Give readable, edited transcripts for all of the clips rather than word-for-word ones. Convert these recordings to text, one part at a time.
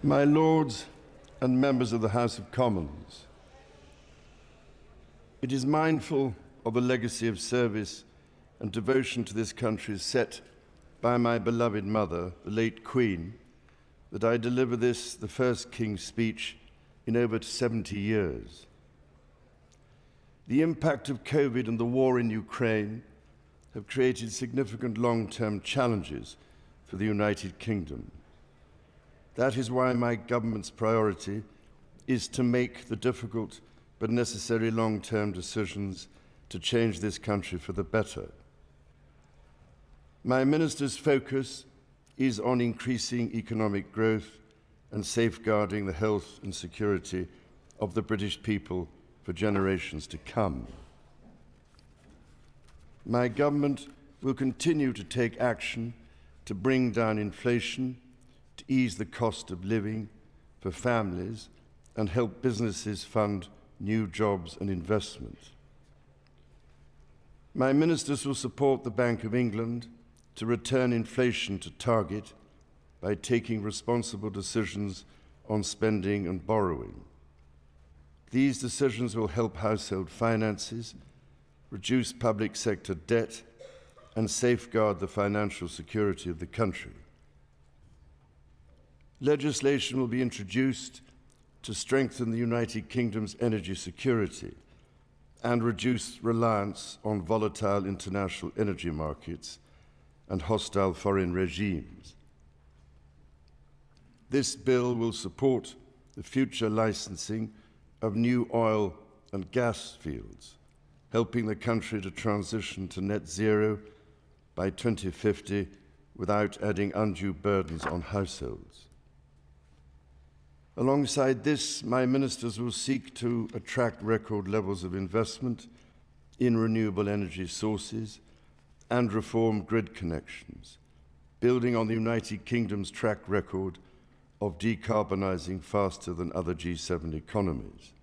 My Lords and members of the House of Commons, it is mindful of the legacy of service and devotion to this country set by my beloved mother, the late Queen, that I deliver this, the first King's speech in over 70 years. The impact of COVID and the war in Ukraine have created significant long-term challenges for the United Kingdom. That is why my government's priority is to make the difficult but necessary long-term decisions to change this country for the better. My minister's focus is on increasing economic growth and safeguarding the health and security of the British people for generations to come. My government will continue to take action to bring down inflation, to ease the cost of living for families and help businesses fund new jobs and investment. My ministers will support the Bank of England to return inflation to target by taking responsible decisions on spending and borrowing. These decisions will help household finances, reduce public sector debt, and safeguard the financial security of the country. Legislation will be introduced to strengthen the United Kingdom's energy security and reduce reliance on volatile international energy markets and hostile foreign regimes. This bill will support the future licensing of new oil and gas fields, helping the country to transition to net zero by 2050 without adding undue burdens on households. Alongside this, my ministers will seek to attract record levels of investment in renewable energy sources and reform grid connections, building on the United Kingdom's track record of decarbonising faster than other G7 economies.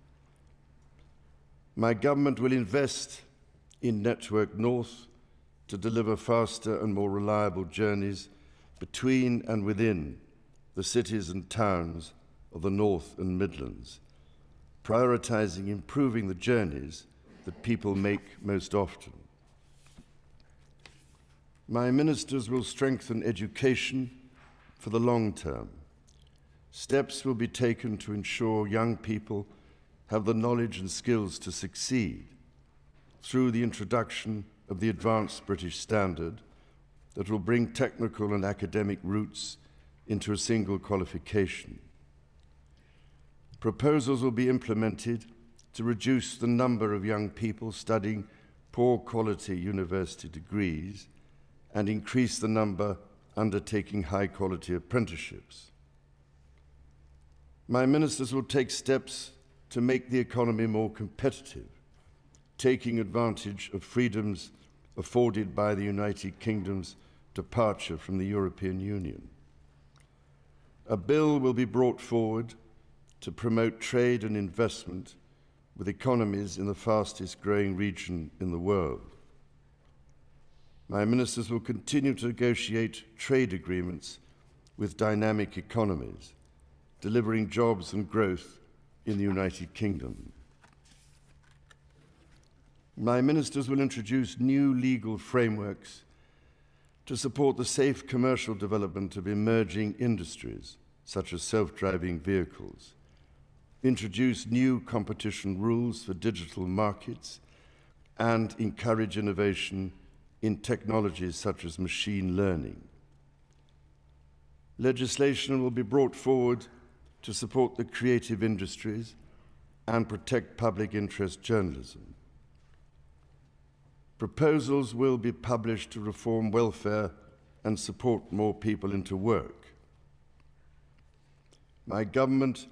My government will invest in Network North to deliver faster and more reliable journeys between and within the cities and towns of the North and Midlands, prioritising improving the journeys that people make most often. My ministers will strengthen education for the long term. Steps will be taken to ensure young people have the knowledge and skills to succeed through the introduction of the Advanced British Standard that will bring technical and academic routes into a single qualification. Proposals will be implemented to reduce the number of young people studying poor quality university degrees and increase the number undertaking high quality apprenticeships. My ministers will take steps to make the economy more competitive, taking advantage of freedoms afforded by the United Kingdom's departure from the European Union. A bill will be brought forward to promote trade and investment with economies in the fastest growing region in the world. My ministers will continue to negotiate trade agreements with dynamic economies, delivering jobs and growth in the United Kingdom. My ministers will introduce new legal frameworks to support the safe commercial development of emerging industries, such as self-driving vehicles, introduce new competition rules for digital markets, and encourage innovation in technologies such as machine learning. Legislation will be brought forward to support the creative industries and protect public interest journalism. Proposals will be published to reform welfare and support more people into work. My government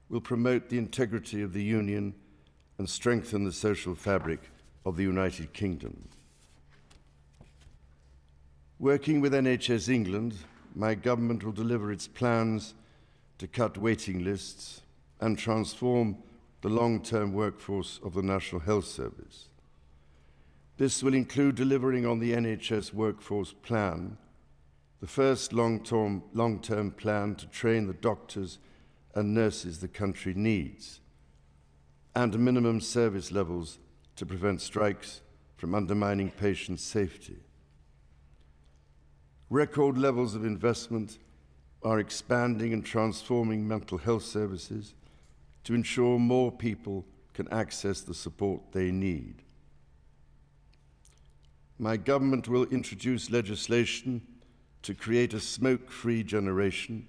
will promote the integrity of the Union and strengthen the social fabric of the United Kingdom. Working with NHS England, my government will deliver its plans to cut waiting lists and transform the long-term workforce of the National Health Service. This will include delivering on the NHS Workforce Plan, the first long-term plan to train the doctors and nurses the country needs, and minimum service levels to prevent strikes from undermining patient safety. Record levels of investment are expanding and transforming mental health services to ensure more people can access the support they need. My government will introduce legislation to create a smoke-free generation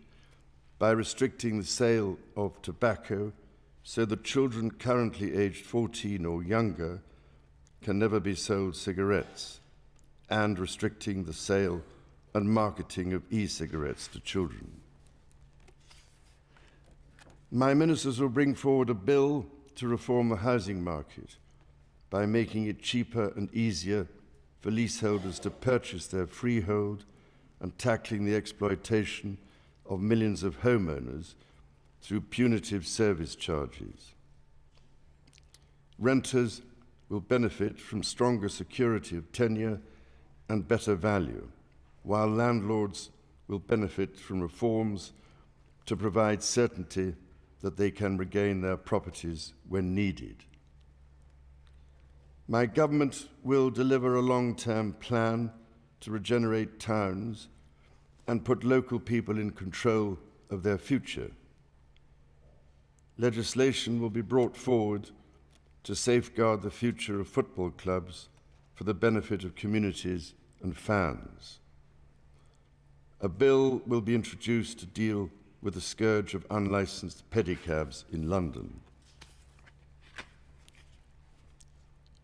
by restricting the sale of tobacco so that children currently aged 14 or younger can never be sold cigarettes, and restricting the sale and marketing of e-cigarettes to children. My ministers will bring forward a bill to reform the housing market by making it cheaper and easier for leaseholders to purchase their freehold and tackling the exploitation of millions of homeowners through punitive service charges. Renters will benefit from stronger security of tenure and better value, while landlords will benefit from reforms to provide certainty that they can regain their properties when needed. My government will deliver a long-term plan to regenerate towns and put local people in control of their future. Legislation will be brought forward to safeguard the future of football clubs for the benefit of communities and fans. A bill will be introduced to deal with the scourge of unlicensed pedicabs in London.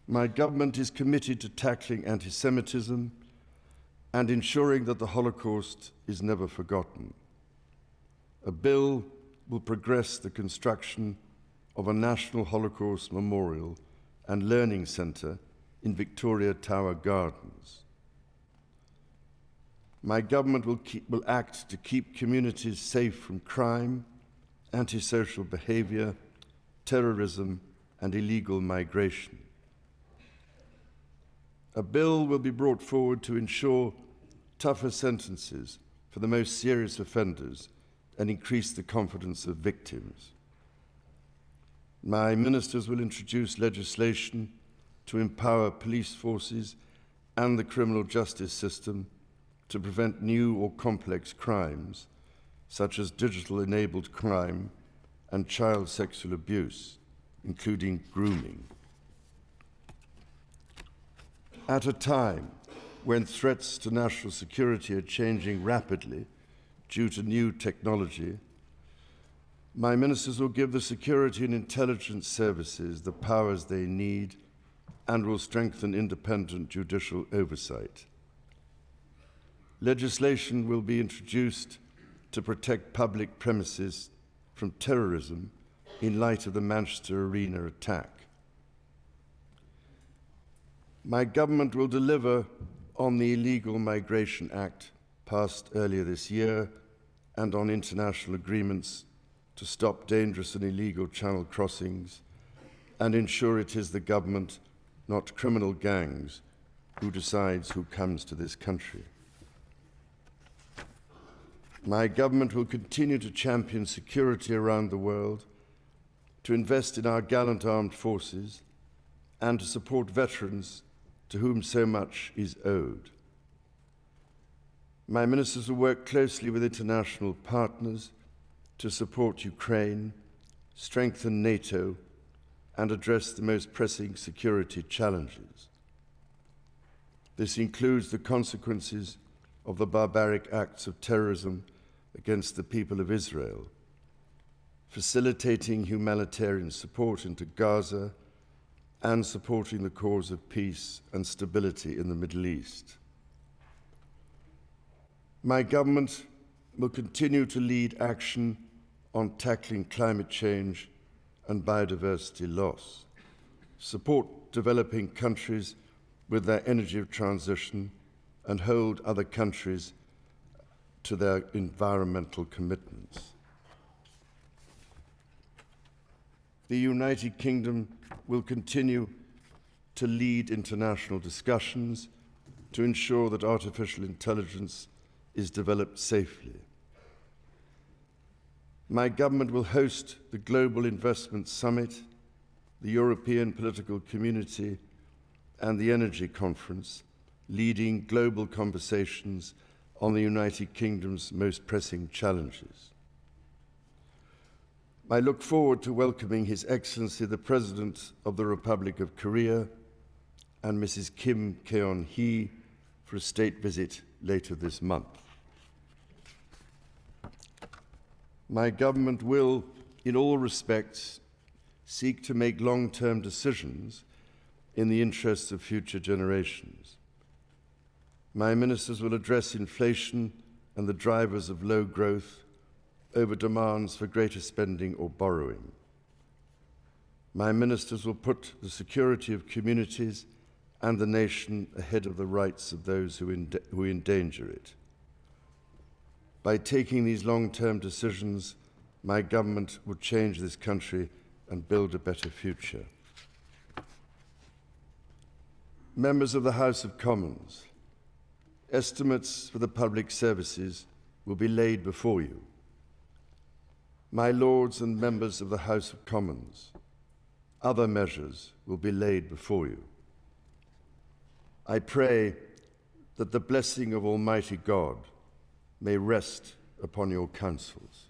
My government is committed to tackling anti-Semitism and ensuring that the Holocaust is never forgotten. A bill will progress the construction of a National Holocaust Memorial and Learning Centre in Victoria Tower Gardens. My government will act to keep communities safe from crime, antisocial behaviour, terrorism, and illegal migration. A bill will be brought forward to ensure tougher sentences for the most serious offenders and increase the confidence of victims. My ministers will introduce legislation to empower police forces and the criminal justice system to prevent new or complex crimes, such as digital-enabled crime and child sexual abuse, including grooming. At a time when threats to national security are changing rapidly due to new technology, my ministers will give the security and intelligence services the powers they need and will strengthen independent judicial oversight. Legislation will be introduced to protect public premises from terrorism in light of the Manchester Arena attack. My government will deliver on the Illegal Migration Act passed earlier this year and on international agreements to stop dangerous and illegal channel crossings and ensure it is the government, not criminal gangs, who decides who comes to this country. My government will continue to champion security around the world, to invest in our gallant armed forces, and to support veterans to whom so much is owed. My ministers will work closely with international partners to support Ukraine, strengthen NATO, and address the most pressing security challenges. This includes the consequences of the barbaric acts of terrorism against the people of Israel, facilitating humanitarian support into Gaza, and supporting the cause of peace and stability in the Middle East. My government will continue to lead action on tackling climate change and biodiversity loss, support developing countries with their energy transition, and hold other countries to their environmental commitments. The United Kingdom will continue to lead international discussions to ensure that artificial intelligence is developed safely. My government will host the Global Investment Summit, the European Political Community, and the Energy Conference, leading global conversations on the United Kingdom's most pressing challenges. I look forward to welcoming His Excellency the President of the Republic of Korea and Mrs. Kim Keon-hee for a state visit later this month. My government will, in all respects, seek to make long-term decisions in the interests of future generations. My ministers will address inflation and the drivers of low growth over demands for greater spending or borrowing. My ministers will put the security of communities and the nation ahead of the rights of those who endanger it. By taking these long-term decisions, my government will change this country and build a better future. Members of the House of Commons, estimates for the public services will be laid before you. My Lords and members of the House of Commons, other measures will be laid before you. I pray that the blessing of Almighty God may rest upon your counsels.